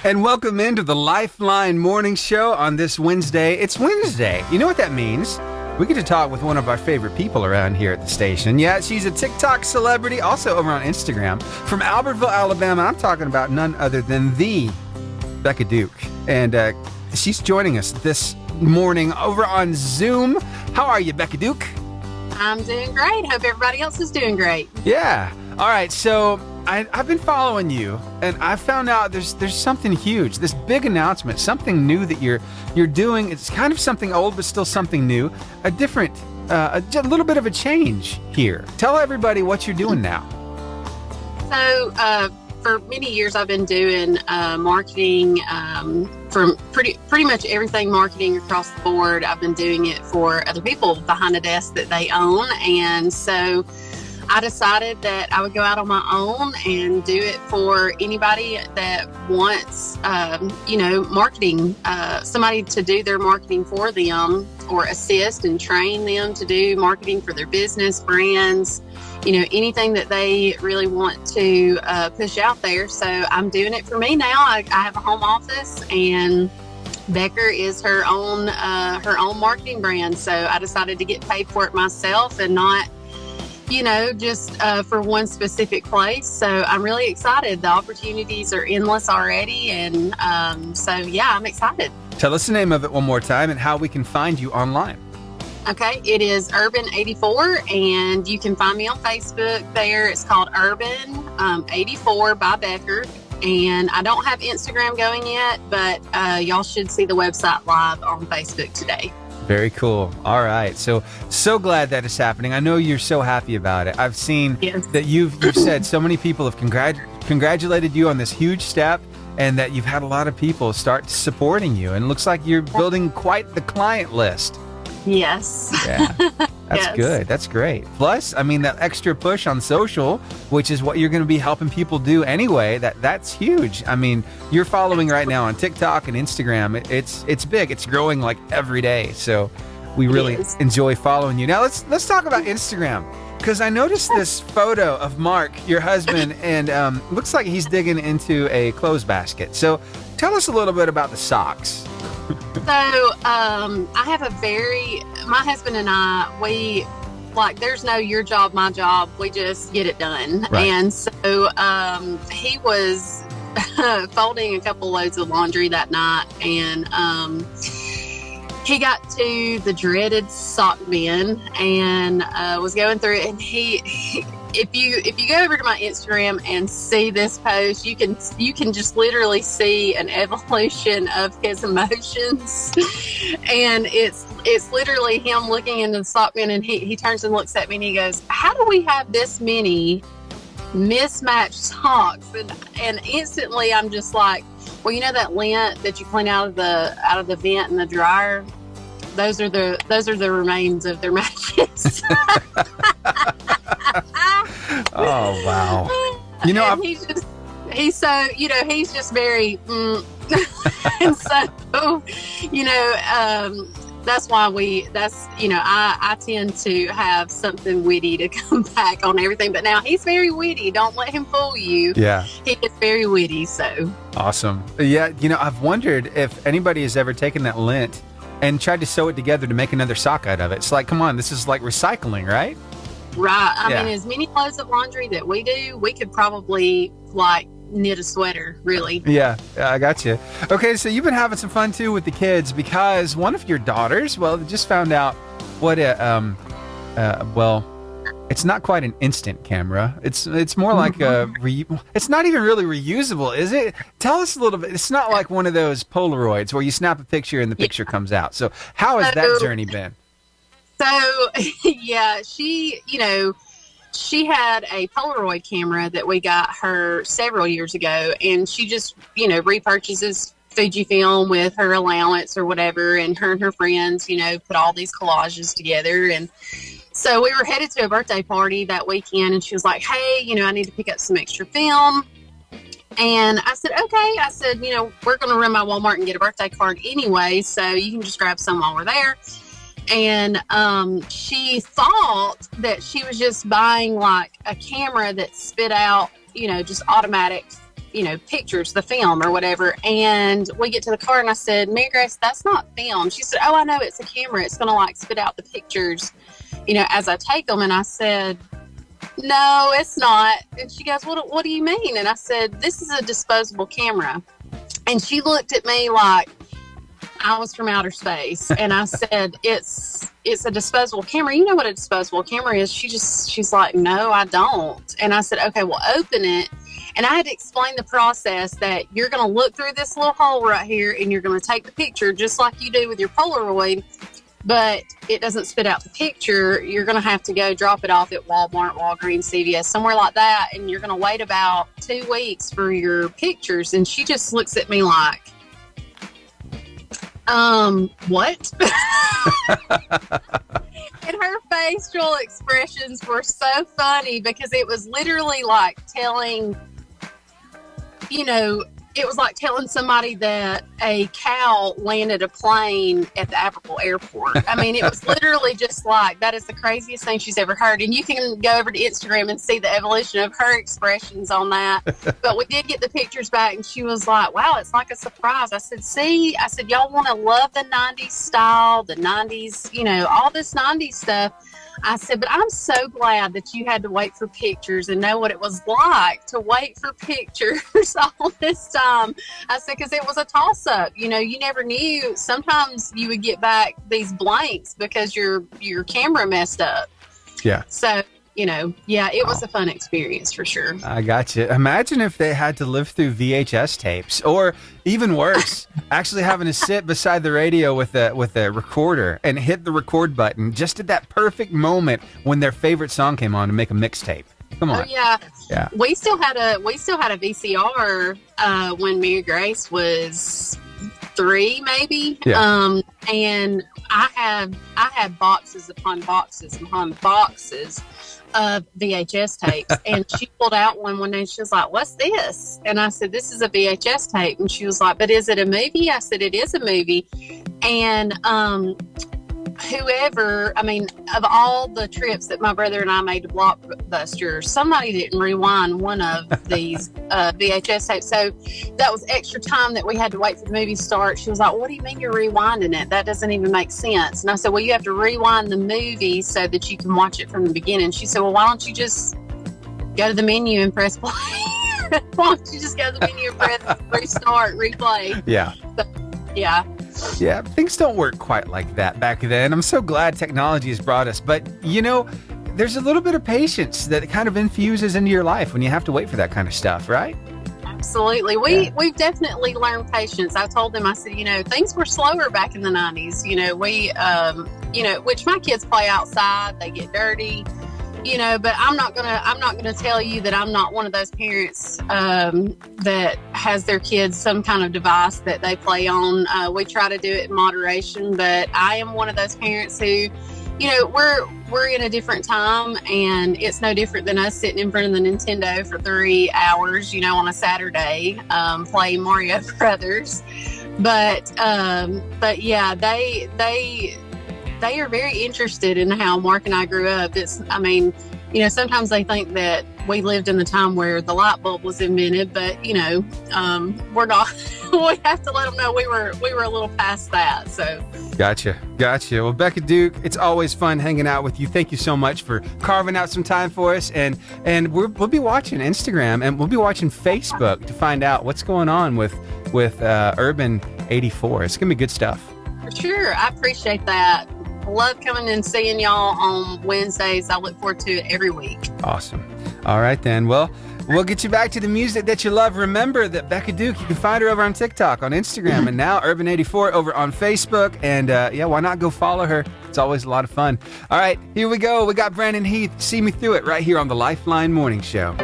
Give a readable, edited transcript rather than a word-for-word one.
And welcome into the Lifeline Morning Show on this Wednesday. It's Wednesday. You know what that means? We get to talk with one of our favorite people around here at the station. Yeah, she's a TikTok celebrity, also over on Instagram. From Albertville, Alabama, I'm talking about none other than the Becka Duke. And she's joining us this morning over on Zoom. How are you, Becka Duke? I'm doing great. Hope everybody else is doing great. Yeah. All right, so I've been following you, and I found out there's something huge, this big announcement, something new that you're doing. It's kind of something old, but still something new, a different, a little bit of a change here. Tell everybody what you're doing now. So, for many years, I've been doing marketing from pretty much everything marketing across the board. I've been doing it for other people behind a desk that they own, and so I decided that I would go out on my own and do it for anybody that wants, marketing, somebody to do their marketing for them or assist and train them to do marketing for their business, brands, anything that they really want to push out there. So I'm doing it for me now. I have a home office, and Becka is her own marketing brand. So I decided to get paid for it myself and not just for one specific place. So I'm really excited. The opportunities are endless already. And I'm excited. Tell us the name of it one more time and how we can find you online. Okay. It is Urban 84, and you can find me on Facebook there. It's called Urban 84 by Becka. And I don't have Instagram going yet, but y'all should see the website live on Facebook today. Very cool. All right. So glad that is happening. I know you're so happy about it. I've seen that you've said so many people have congratulated you on this huge step, and that you've had a lot of people start supporting you. And it looks like you're building quite the client list. Yes. Yeah. That's good. That's great. Plus, that extra push on social, which is what you're going to be helping people do anyway, that's huge. You're following right now on TikTok and Instagram. It's big. It's growing like every day. So we really enjoy following you. Now let's talk about Instagram, because I noticed this photo of Mark, your husband, and looks like he's digging into a clothes basket. So tell us a little bit about the socks. So, my husband and I, there's no your job, my job. We just get it done. Right. And so, he was folding a couple loads of laundry that night, and, he got to the dreaded sock bin and, was going through it, and if you go over to my Instagram and see this post, you can just literally see an evolution of his emotions. And it's literally him looking into the sock bin, and he turns and looks at me and he goes, "How do we have this many mismatched socks?" And instantly I'm just like, well, that lint that you clean out of the vent in the dryer, those are the remains of their matches. Oh, wow. He's just very, and so, that's why I tend to have something witty to come back on everything. But now he's very witty. Don't let him fool you. Yeah. He is very witty. So awesome. Yeah. I've wondered if anybody has ever taken that lint and tried to sew it together to make another sock out of it. It's like, come on, this is like recycling, right? Right. I mean, as many loads of laundry that we do, we could probably knit a sweater, really. Yeah, I got you. Okay, so you've been having some fun too with the kids, because one of your daughters, just found out what it's not quite an instant camera. It's more like it's not even really reusable, is it? Tell us a little bit. It's not like one of those Polaroids where you snap a picture and the picture comes out. So how has that journey been? So, yeah, she had a Polaroid camera that we got her several years ago, and she just, repurchases Fujifilm with her allowance or whatever, and her friends, put all these collages together. And so we were headed to a birthday party that weekend, and she was like, "Hey, I need to pick up some extra film." And I said, "Okay." I said, "We're going to run by Walmart and get a birthday card anyway, so you can just grab some while we're there." And she thought that she was just buying like a camera that spit out, just automatic pictures, the film or whatever. And we get to the car and I said, Mary Grace, that's not film. She said, oh, I know, it's a camera. It's going to like spit out the pictures, as I take them. And I said, no, it's not. And she goes, what do you mean? And I said, this is a disposable camera. And she looked at me like I was from outer space. And I said, it's a disposable camera. You know what a disposable camera is? She's like, no, I don't. And I said, okay, well, open it. And I had to explain the process that you're going to look through this little hole right here and you're going to take the picture just like you do with your Polaroid, but it doesn't spit out the picture. You're going to have to go drop it off at Walmart, Walgreens, CVS, somewhere like that. And you're going to wait about 2 weeks for your pictures. And she just looks at me like, what? And her facial expressions were so funny because it was literally like telling, it was like telling somebody that a cow landed a plane at the Abercrombie Airport. I mean, it was literally just like, that is the craziest thing she's ever heard. And you can go over to Instagram and see the evolution of her expressions on that. But we did get the pictures back and she was like, wow, it's like a surprise. I said, y'all want to love the 90s style, the 90s, all this 90s stuff. I said, but I'm so glad that you had to wait for pictures and know what it was like to wait for pictures all this time. I said, because it was a toss-up. You never knew. Sometimes you would get back these blanks because your camera messed up. Yeah. So, it was a fun experience for sure. I got you. Imagine if they had to live through VHS tapes, or even worse, actually having to sit beside the radio with a recorder and hit the record button just at that perfect moment when their favorite song came on to make a mixtape. Come on. Oh, yeah. We still had a VCR when Mary Grace was 3, maybe. Yeah. And I had boxes upon boxes upon boxes of VHS tapes. And she pulled out one day and she was like, what's this? And I said, this is a VHS tape. And she was like, but is it a movie? I said, it is a movie. And of all the trips that my brother and I made to Blockbuster, somebody didn't rewind one of these VHS tapes. So that was extra time that we had to wait for the movie to start. She was like, what do you mean you're rewinding it? That doesn't even make sense. And I said, well, you have to rewind the movie so that you can watch it from the beginning. She said, well, why don't you just go to the menu and press play? Why don't you just go to the menu and press restart, replay? Yeah. So, yeah. Yeah, things don't work quite like that back then. I'm so glad technology has brought us. But, there's a little bit of patience that kind of infuses into your life when you have to wait for that kind of stuff, right? Absolutely. We've definitely learned patience. I told them, I said, things were slower back in the 90s. Which my kids play outside, they get dirty. But I'm not gonna tell you that I'm not one of those parents that has their kids some kind of device that they play on. We try to do it in moderation, but I am one of those parents who, we're in a different time, and it's no different than us sitting in front of the Nintendo for 3 hours, on a Saturday, playing Mario Brothers. But yeah, they are very interested in how Mark and I grew up. Sometimes they think that we lived in the time where the light bulb was invented, but we're not. We have to let them know we were a little past that. So. Gotcha. Well, Becka Duke, it's always fun hanging out with you. Thank you so much for carving out some time for us, and we'll be watching Instagram and we'll be watching Facebook to find out what's going on with Urban 84. It's gonna be good stuff. For sure, I appreciate that. Love coming and seeing y'all on Wednesdays. I look forward to it every week. Awesome. All right, then. Well, we'll get you back to the music that you love. Remember that Becka Duke, you can find her over on TikTok, on Instagram, and now Urban84 over on Facebook. And why not go follow her? It's always a lot of fun. All right, here we go. We got Brandon Heath, See Me Through It, right here on the Lifeline Morning Show.